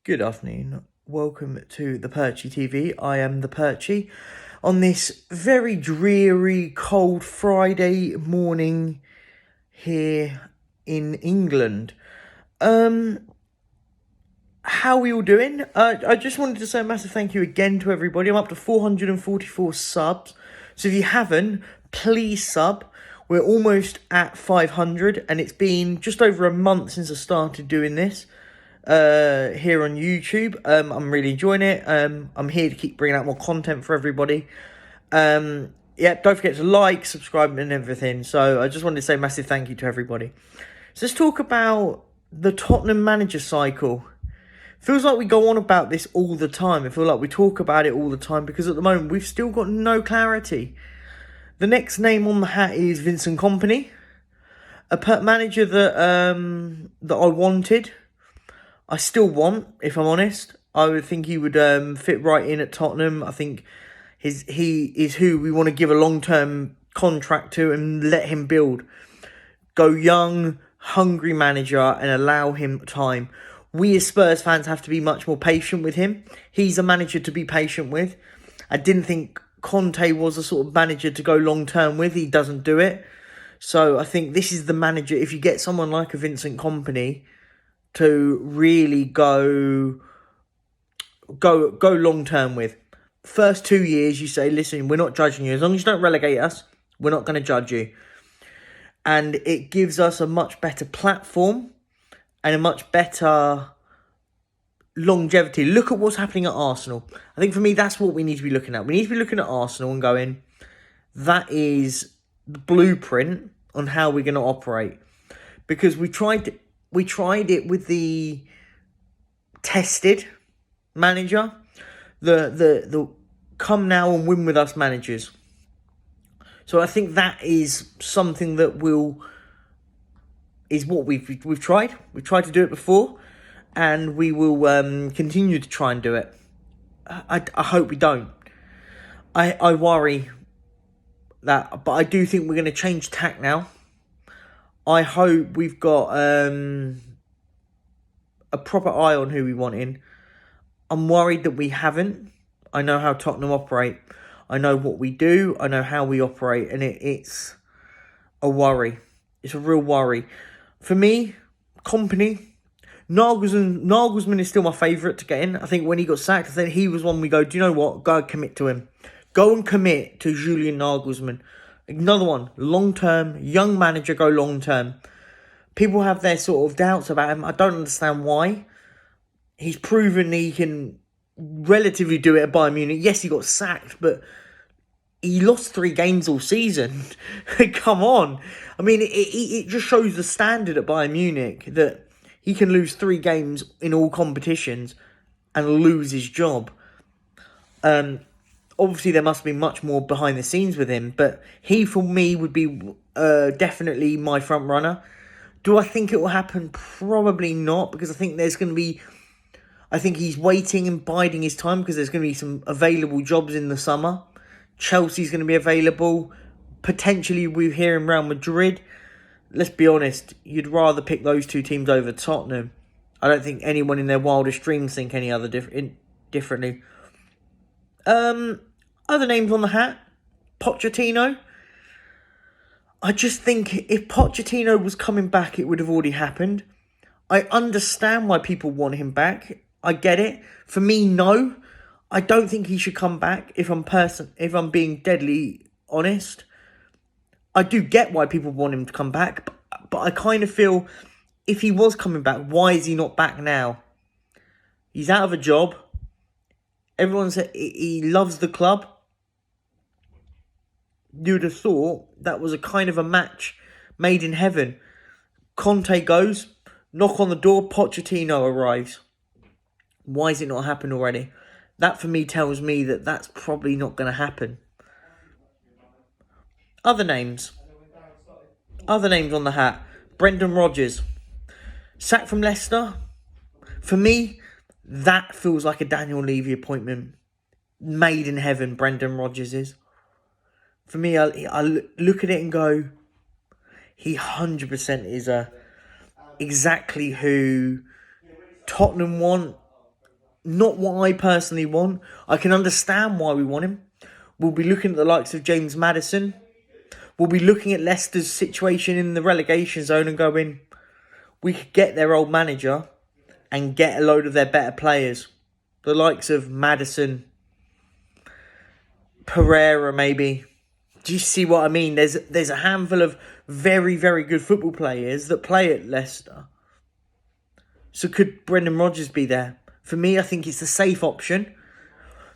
Good afternoon. Welcome to the Perchy TV. I am the Perchy on this very dreary, cold Friday morning here in England. How are we all doing? I just wanted to say a massive thank you again to everybody. I'm up to 444 subs. So if you haven't, please sub. We're almost at 500 and it's been just over a month since I started doing this here on YouTube. I'm really enjoying it. I'm here to keep bringing out more content for everybody. Yeah, don't forget to like, subscribe and everything. So I just wanted to say a massive thank you to everybody. So let's talk about the Tottenham manager cycle. Feels like we go on about this all the time. I feel like we talk about it all the time because at the moment we've still got no clarity. The next name on the hat is Vincent Kompany, a manager that I wanted. I still want, if I'm honest. I would think he would fit right in at Tottenham. I think he is who we want to give a long-term contract to and let him build. Go young, hungry manager and allow him time. We as Spurs fans have to be much more patient with him. He's a manager to be patient with. I didn't think Conte was a sort of manager to go long-term with. He doesn't do it. So I think this is the manager. If you get someone like a Vincent Kompany to really go long-term with. First 2 years, you say, listen, we're not judging you. As long as you don't relegate us, we're not going to judge you. And it gives us a much better platform and a much better longevity. Look at what's happening at Arsenal. I think for me, that's what we need to be looking at. We need to be looking at Arsenal and going, that is the blueprint on how we're going to operate. Because we tried it with the tested manager, the come now and win with us managers. So I think that is something that is what we've tried. We've tried to do it before, and we will continue to try and do it. I hope we don't. I worry that, but I do think we're going to change tack now. I hope we've got a proper eye on who we want in. I'm worried that we haven't. I know how Tottenham operate. I know what we do. I know how we operate. And it's a worry. It's a real worry. For me, Kompany, Nagelsmann is still my favourite to get in. I think when he got sacked, I think he was one we go, do you know what? Go and commit to him. Go and commit to Julian Nagelsmann. Another one, long-term, young manager, go long-term. People have their sort of doubts about him. I don't understand why. He's proven he can relatively do it at Bayern Munich. Yes, he got sacked, but he lost 3 games all season. Come on. I mean, it just shows the standard at Bayern Munich that he can lose 3 games in all competitions and lose his job. Obviously, there must be much more behind the scenes with him, but he, for me, would be definitely my front runner. Do I think it will happen? Probably not, because I think there's going to be... I think he's waiting and biding his time because there's going to be some available jobs in the summer. Chelsea's going to be available. Potentially, we're hearing Real Madrid. Let's be honest, you'd rather pick those 2 teams over Tottenham. I don't think anyone in their wildest dreams think any other differently. Other names on the hat. Pochettino. I just think if Pochettino was coming back, it would have already happened. I understand why people want him back. I get it. For me, no. I don't think he should come back if I'm being deadly honest. I do get why people want him to come back, but I kind of feel if he was coming back, why is he not back now? He's out of a job. Everyone said he loves the club. You'd have thought that was a kind of a match made in heaven. Conte goes, knock on the door, Pochettino arrives. Why has it not happened already? That for me tells me that that's probably not going to happen. Other names on the hat. Brendan Rodgers. Sacked from Leicester. For me, that feels like a Daniel Levy appointment. Made in heaven, Brendan Rodgers is. For me, I look at it and go, he 100% is exactly who Tottenham want Not what I personally want. I can understand why we want him. We'll be looking at the likes of James Maddison. We'll be looking at Leicester's situation in the relegation zone and going, we could get their old manager and get a load of their better players. The likes of Maddison, Pereira maybe. Do you see what I mean? There's a handful of very, very good football players that play at Leicester. So could Brendan Rodgers be there? For me, I think it's the safe option.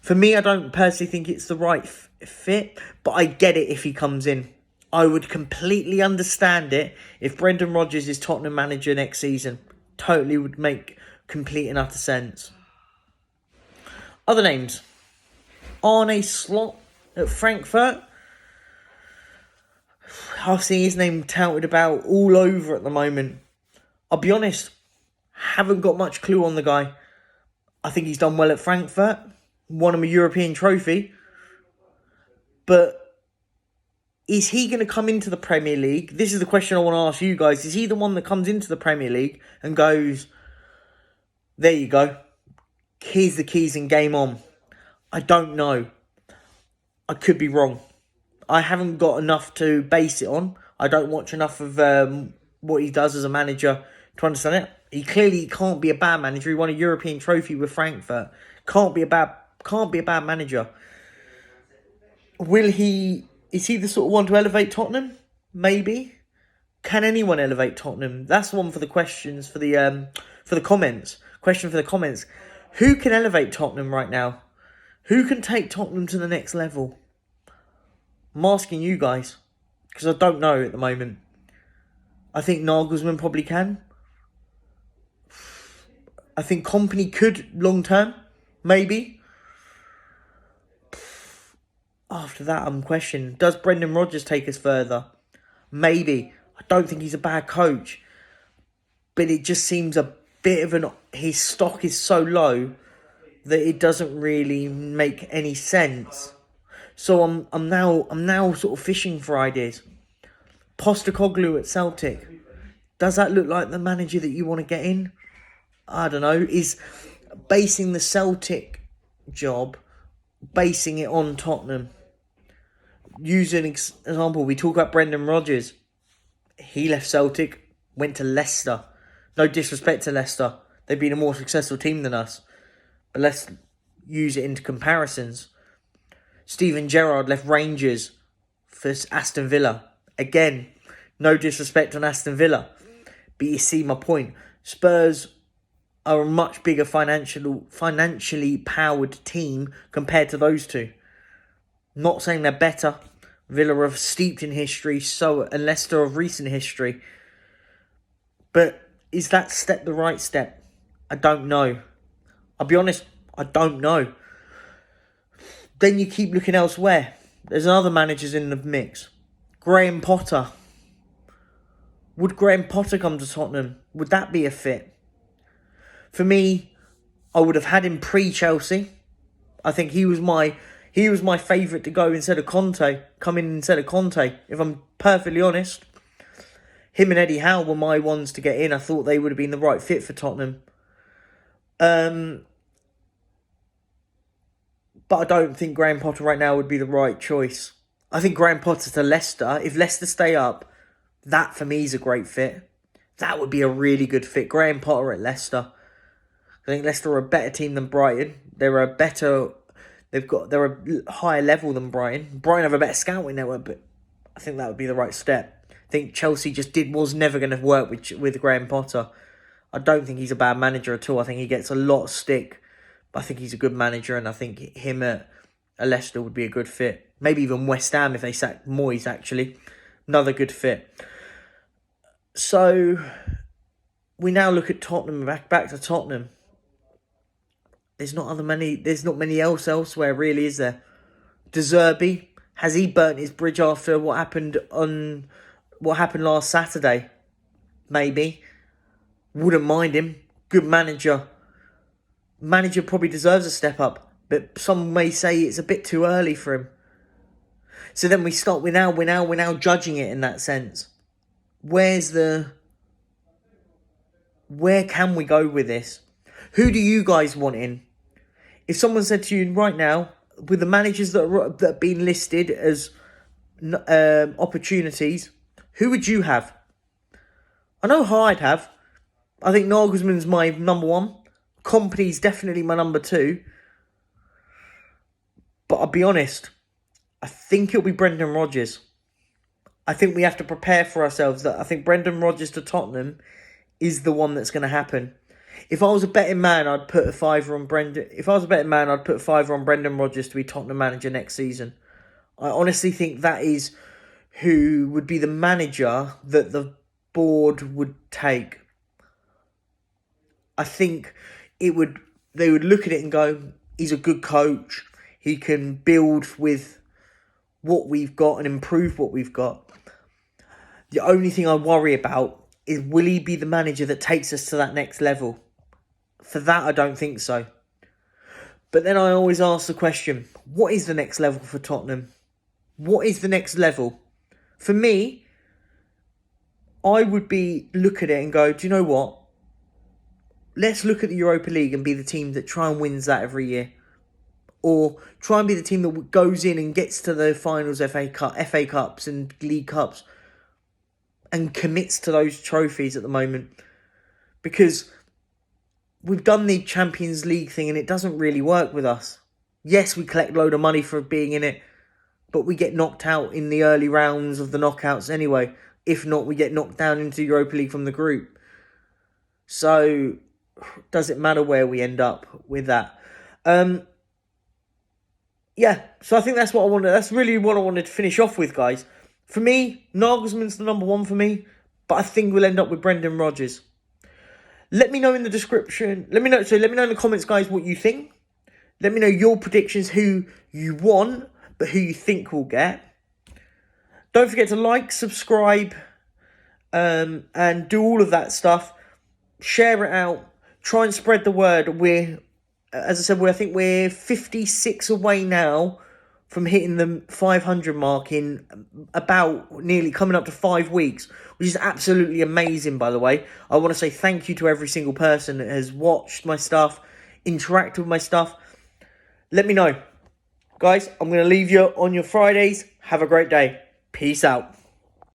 For me, I don't personally think it's the right fit, but I get it if he comes in. I would completely understand it if Brendan Rodgers is Tottenham manager next season. Totally would make complete and utter sense. Other names. Arne Slot at Frankfurt. I've seen his name touted about all over at the moment. I'll be honest, haven't got much clue on the guy. I think he's done well at Frankfurt. Won him a European trophy. But is he going to come into the Premier League? This is the question I want to ask you guys. Is he the one that comes into the Premier League and goes, there you go, here's the keys and game on? I don't know. I could be wrong. I haven't got enough to base it on. I don't watch enough of what he does as a manager to understand it. He clearly can't be a bad manager. He won a European trophy with Frankfurt. Can't be a bad manager. Is he the sort of one to elevate Tottenham? Maybe. Can anyone elevate Tottenham? That's one for the questions for the comments. Question for the comments. Who can elevate Tottenham right now? Who can take Tottenham to the next level? I'm asking you guys because I don't know at the moment. I think Nagelsmann probably can. I think Company could long term, maybe. After that, I'm questioning. Does Brendan Rodgers take us further? Maybe. I don't think he's a bad coach. But it just seems a bit of his stock is so low that it doesn't really make any sense. So I'm now sort of fishing for ideas. Postecoglou at Celtic. Does that look like the manager that you want to get in? I don't know. Is basing the Celtic job, basing it on Tottenham. Use an example. We talk about Brendan Rodgers. He left Celtic, went to Leicester. No disrespect to Leicester. They've been a more successful team than us. But let's use it into comparisons. Steven Gerrard left Rangers for Aston Villa. Again, no disrespect on Aston Villa. But you see my point. Spurs are a much bigger financially powered team compared to those two. Not saying they're better. Villa are steeped in history, and Leicester of recent history. But is that step the right step? I don't know. I'll be honest, I don't know. Then you keep looking elsewhere. There's other managers in the mix. Graham Potter. Would Graham Potter come to Tottenham? Would that be a fit? For me, I would have had him pre-Chelsea. I think he was my favourite to go instead of Conte. Come in instead of Conte, if I'm perfectly honest. Him and Eddie Howe were my ones to get in. I thought they would have been the right fit for Tottenham. But I don't think Graham Potter right now would be the right choice. I think Graham Potter to Leicester, if Leicester stay up, that for me is a great fit. That would be a really good fit. Graham Potter at Leicester. I think Leicester are a better team than Brighton. They're a higher level than Brighton. Brighton have a better scouting network, but I think that would be the right step. I think Chelsea was never going to work with Graham Potter. I don't think he's a bad manager at all. I think he gets a lot of stick. But I think he's a good manager, and I think him at Leicester would be a good fit. Maybe even West Ham if they sack Moyes, actually. Another good fit. So we now look at Tottenham, back to Tottenham. There's not many elsewhere, really, is there? De Zerbi, has he burnt his bridge after what happened last Saturday? Maybe. Wouldn't mind him. Good manager. Manager probably deserves a step up, but some may say it's a bit too early for him. So then we're now judging it in that sense. Where can we go with this? Who do you guys want in? If someone said to you right now, with the managers that have been listed as opportunities, who would you have? I know who I'd have. I think Nagelsmann's my number one. Kompany's definitely my number two. But I'll be honest, I think it'll be Brendan Rodgers. I think we have to prepare for ourselves that I think Brendan Rodgers to Tottenham is the one that's going to happen. If I was a betting man, I'd put a fiver on Brendan. If I was a betting man, I'd put a fiver on Brendan Rodgers to be Tottenham manager next season. I honestly think that is who would be the manager that the board would take. I think they would look at it and go, he's a good coach. He can build with what we've got and improve what we've got. The only thing I worry about is, will he be the manager that takes us to that next level? For that, I don't think so. But then I always ask the question, what is the next level for Tottenham? What is the next level? For me, I would look at it and go, do you know what? Let's look at the Europa League and be the team that try and wins that every year. Or try and be the team that goes in and gets to the finals, FA Cups and League Cups, and commits to those trophies at the moment. Because we've done the Champions League thing and it doesn't really work with us. Yes, we collect a load of money for being in it, but we get knocked out in the early rounds of the knockouts anyway. If not, we get knocked down into the Europa League from the group. So, does it matter where we end up with that? Yeah, so I think that's what I wanted. That's really what I wanted to finish off with, guys. For me, Nagelsmann's the number one for me, but I think we'll end up with Brendan Rodgers. Let me know in the description. Let me know in the comments, guys, what you think. Let me know your predictions, who you want, but who you think we'll get. Don't forget to like, subscribe, and do all of that stuff. Share it out. Try and spread the word. As I said, I think we're 56 away now from hitting the 500 mark in about nearly coming up to 5 weeks, which is absolutely amazing, by the way. I want to say thank you to every single person that has watched my stuff, interacted with my stuff. Let me know. Guys, I'm going to leave you on your Fridays. Have a great day. Peace out.